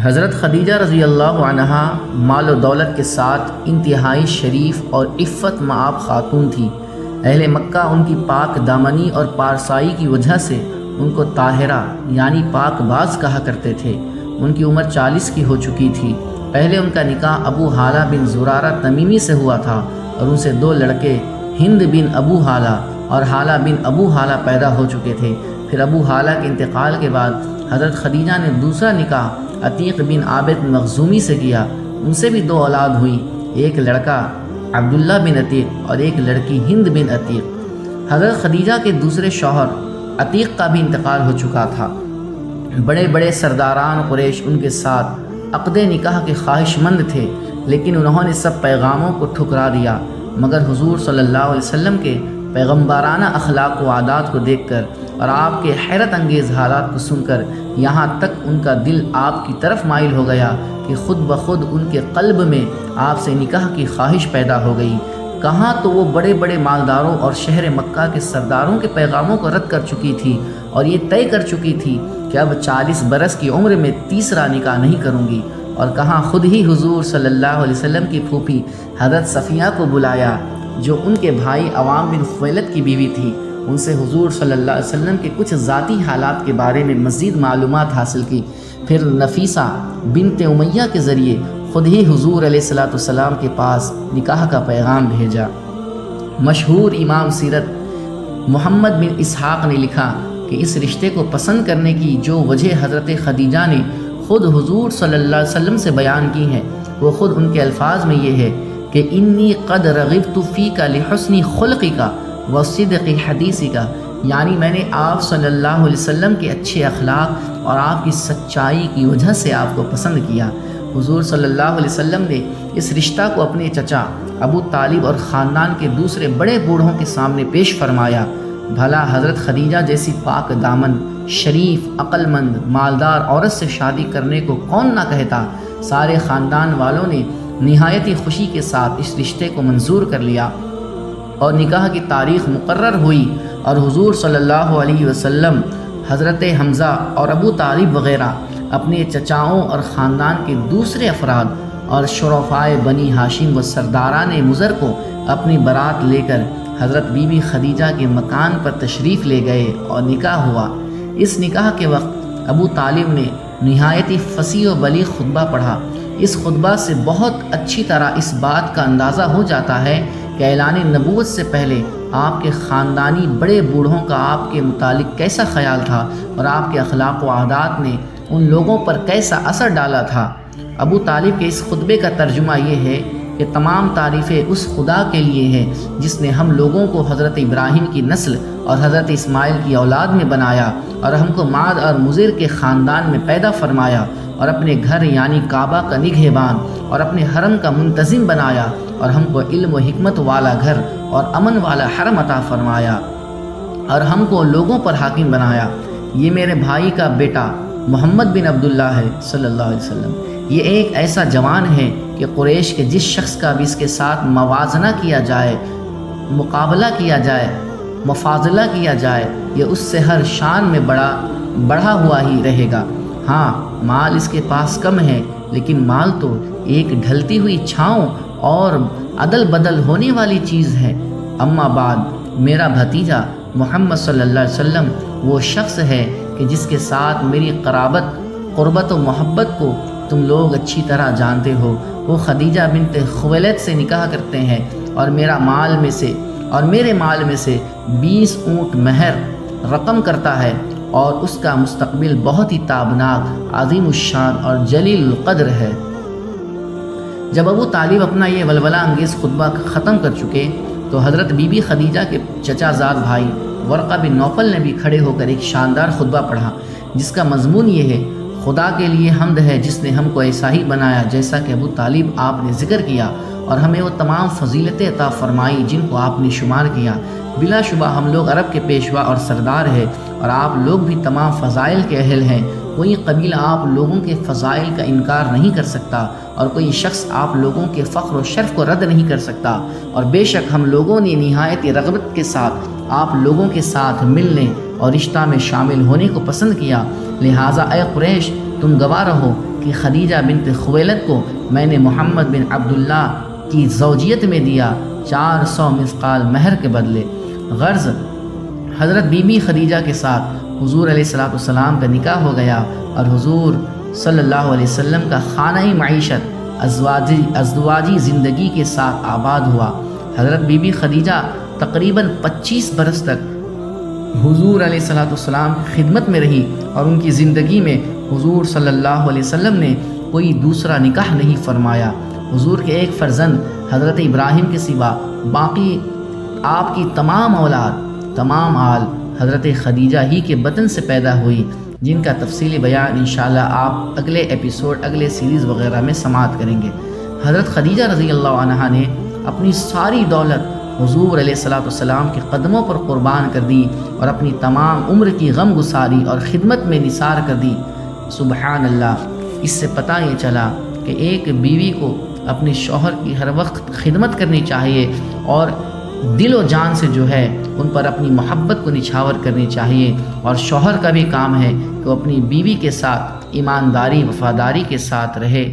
حضرت خدیجہ رضی اللہ عنہا مال و دولت کے ساتھ انتہائی شریف اور عفت مآب خاتون تھی۔ اہل مکہ ان کی پاک دامنی اور پارسائی کی وجہ سے ان کو طاہرہ یعنی پاک باز کہا کرتے تھے۔ ان کی عمر 40 کی ہو چکی تھی۔ پہلے ان کا نکاح ابو حالہ بن زرارہ تمیمی سے ہوا تھا اور ان سے 2 لڑکے ہند بن ابو حالہ اور حالہ بن ابو حالہ پیدا ہو چکے تھے۔ پھر ابو حالہ کے انتقال کے بعد حضرت خدیجہ نے دوسرا نکاح عتیق بن عابد مخزومی سے کیا۔ ان سے بھی 2 اولاد ہوئی، ایک لڑکا عبداللہ بن عتیق اور ایک لڑکی ہند بن عتیق۔ حضرت خدیجہ کے دوسرے شوہر عتیق کا بھی انتقال ہو چکا تھا۔ بڑے بڑے سرداران قریش ان کے ساتھ عقد نکاح کے خواہش مند تھے، لیکن انہوں نے سب پیغاموں کو ٹھکرا دیا، مگر حضور صلی اللہ علیہ وسلم کے پیغمبرانہ اخلاق و عادات کو دیکھ کر اور آپ کے حیرت انگیز حالات کو سن کر یہاں تک ان کا دل آپ کی طرف مائل ہو گیا کہ خود بخود ان کے قلب میں آپ سے نکاح کی خواہش پیدا ہو گئی۔ کہاں تو وہ بڑے بڑے مالداروں اور شہر مکہ کے سرداروں کے پیغاموں کو رد کر چکی تھی اور یہ طے کر چکی تھی کہ اب 40 برس کی عمر میں تیسرا نکاح نہیں کروں گی، اور کہاں خود ہی حضور صلی اللہ علیہ وسلم کی پھوپھی حضرت صفیہ کو بلایا جو ان کے بھائی عوام بن خویلد کی بیوی تھی۔ ان سے حضور صلی اللہ علیہ وسلم کے کچھ ذاتی حالات کے بارے میں مزید معلومات حاصل کی۔ پھر نفیسہ بنت امیہ کے ذریعے خود ہی حضور علیہ الصلوۃ والسلام کے پاس نکاح کا پیغام بھیجا۔ مشہور امام سیرت محمد بن اسحاق نے لکھا کہ اس رشتے کو پسند کرنے کی جو وجہ حضرت خدیجہ نے خود حضور صلی اللہ علیہ وسلم سے بیان کی ہے، وہ خود ان کے الفاظ میں یہ ہے کہ انی قد رغبت فیک لحسن خلقک وصدق حدیثک، یعنی میں نے آپ صلی اللہ علیہ وسلم کے اچھے اخلاق اور آپ کی سچائی کی وجہ سے آپ کو پسند کیا۔ حضور صلی اللہ علیہ وسلم نے اس رشتہ کو اپنے چچا ابو طالب اور خاندان کے دوسرے بڑے بوڑھوں کے سامنے پیش فرمایا۔ بھلا حضرت خدیجہ جیسی پاک دامن، شریف، عقل مند، مالدار عورت سے شادی کرنے کو کون نہ کہتا۔ سارے خاندان والوں نے نہایت ہی خوشی کے ساتھ اس رشتے کو منظور کر لیا اور نکاح کی تاریخ مقرر ہوئی، اور حضور صلی اللہ علیہ وسلم، حضرت حمزہ اور ابو طالب وغیرہ اپنے چچاؤں اور خاندان کے دوسرے افراد اور شرفائے بنی ہاشم و سرداران مضر کو اپنی بارات لے کر حضرت بی بی خدیجہ کے مکان پر تشریف لے گئے اور نکاح ہوا۔ اس نکاح کے وقت ابو طالب نے نہایت ہی فصیح و بلیغ خطبہ پڑھا۔ اس خطبہ سے بہت اچھی طرح اس بات کا اندازہ ہو جاتا ہے کہ اعلان نبوت سے پہلے آپ کے خاندانی بڑے بوڑھوں کا آپ کے متعلق کیسا خیال تھا اور آپ کے اخلاق و عادات نے ان لوگوں پر کیسا اثر ڈالا تھا۔ ابو طالب کے اس خطبے کا ترجمہ یہ ہے کہ تمام تعریفیں اس خدا کے لیے ہیں جس نے ہم لوگوں کو حضرت ابراہیم کی نسل اور حضرت اسماعیل کی اولاد میں بنایا اور ہم کو ماد اور مضر کے خاندان میں پیدا فرمایا اور اپنے گھر یعنی کعبہ کا نگہبان اور اپنے حرم کا منتظم بنایا اور ہم کو علم و حکمت والا گھر اور امن والا حرم عطا فرمایا اور ہم کو لوگوں پر حاکم بنایا۔ یہ میرے بھائی کا بیٹا محمد بن عبداللہ ہے صلی اللہ علیہ وسلم۔ یہ ایک ایسا جوان ہے کہ قریش کے جس شخص کا بھی اس کے ساتھ موازنہ کیا جائے، مقابلہ کیا جائے، مفاضلہ کیا جائے، یہ اس سے ہر شان میں بڑھا ہوا ہی رہے گا۔ ہاں، مال اس کے پاس کم ہے، لیکن مال تو ایک ڈھلتی ہوئی چھاؤں اور عدل بدل ہونے والی چیز ہے۔ اما بعد، میرا بھتیجا محمد صلی اللہ علیہ وسلم وہ شخص ہے کہ جس کے ساتھ میری قربت و محبت کو تم لوگ اچھی طرح جانتے ہو۔ وہ خدیجہ بنت خویلد سے نکاح کرتے ہیں اور میرے مال میں سے 20 اونٹ مہر رقم کرتا ہے، اور اس کا مستقبل بہت ہی تابناک، عظیم الشان اور جلیل القدر ہے۔ جب ابو طالب اپنا یہ ولولہ انگیز خطبہ ختم کر چکے تو حضرت بی بی خدیجہ کے چچا زاد بھائی ورقہ بن نوفل نے بھی کھڑے ہو کر ایک شاندار خطبہ پڑھا، جس کا مضمون یہ ہے: خدا کے لیے حمد ہے جس نے ہم کو ایسا ہی بنایا جیسا کہ ابو طالب آپ نے ذکر کیا، اور ہمیں وہ تمام فضیلتیں عطا فرمائی جن کو آپ نے شمار کیا۔ بلا شبہ ہم لوگ عرب کے پیشوا اور سردار ہیں، اور آپ لوگ بھی تمام فضائل کے اہل ہیں۔ کوئی قبیلہ آپ لوگوں کے فضائل کا انکار نہیں کر سکتا، اور کوئی شخص آپ لوگوں کے فخر و شرف کو رد نہیں کر سکتا، اور بے شک ہم لوگوں نے نہایت رغبت کے ساتھ آپ لوگوں کے ساتھ ملنے اور رشتہ میں شامل ہونے کو پسند کیا۔ لہٰذا اے قریش، تم گواہ رہو کہ خدیجہ بنت خویلد کو میں نے محمد بن عبداللہ کی زوجیت میں دیا 400 مثقال مہر کے بدلے۔ غرض حضرت بی بی خدیجہ کے ساتھ حضور علیہ السلام کا نکاح ہو گیا اور حضور صلی اللہ علیہ وسلم کا خانہ معیشت ازدواجی زندگی کے ساتھ آباد ہوا۔ حضرت بی بی خدیجہ تقریباً 25 برس تک حضور علیہ السلام کی خدمت میں رہی اور ان کی زندگی میں حضور صلی اللہ علیہ وسلم نے کوئی دوسرا نکاح نہیں فرمایا۔ حضور کے ایک فرزند حضرت ابراہیم کے سوا باقی آپ کی تمام اولاد، تمام آل حضرت خدیجہ ہی کے بطن سے پیدا ہوئی، جن کا تفصیلی بیان انشاءاللہ آپ اگلے ایپیسوڈ، اگلے سیریز وغیرہ میں سماعت کریں گے۔ حضرت خدیجہ رضی اللہ عنہا نے اپنی ساری دولت حضور علیہ السلام کے قدموں پر قربان کر دی اور اپنی تمام عمر کی غم گساری اور خدمت میں نثار کر دی۔ سبحان اللہ! اس سے پتہ یہ چلا کہ ایک بیوی کو اپنے شوہر کی ہر وقت خدمت کرنی چاہیے اور دل و جان سے جو ہے ان پر اپنی محبت کو نچھاور کرنی چاہیے، اور شوہر کا بھی کام ہے کہ وہ اپنی بیوی کے ساتھ ایمانداری، وفاداری کے ساتھ رہے۔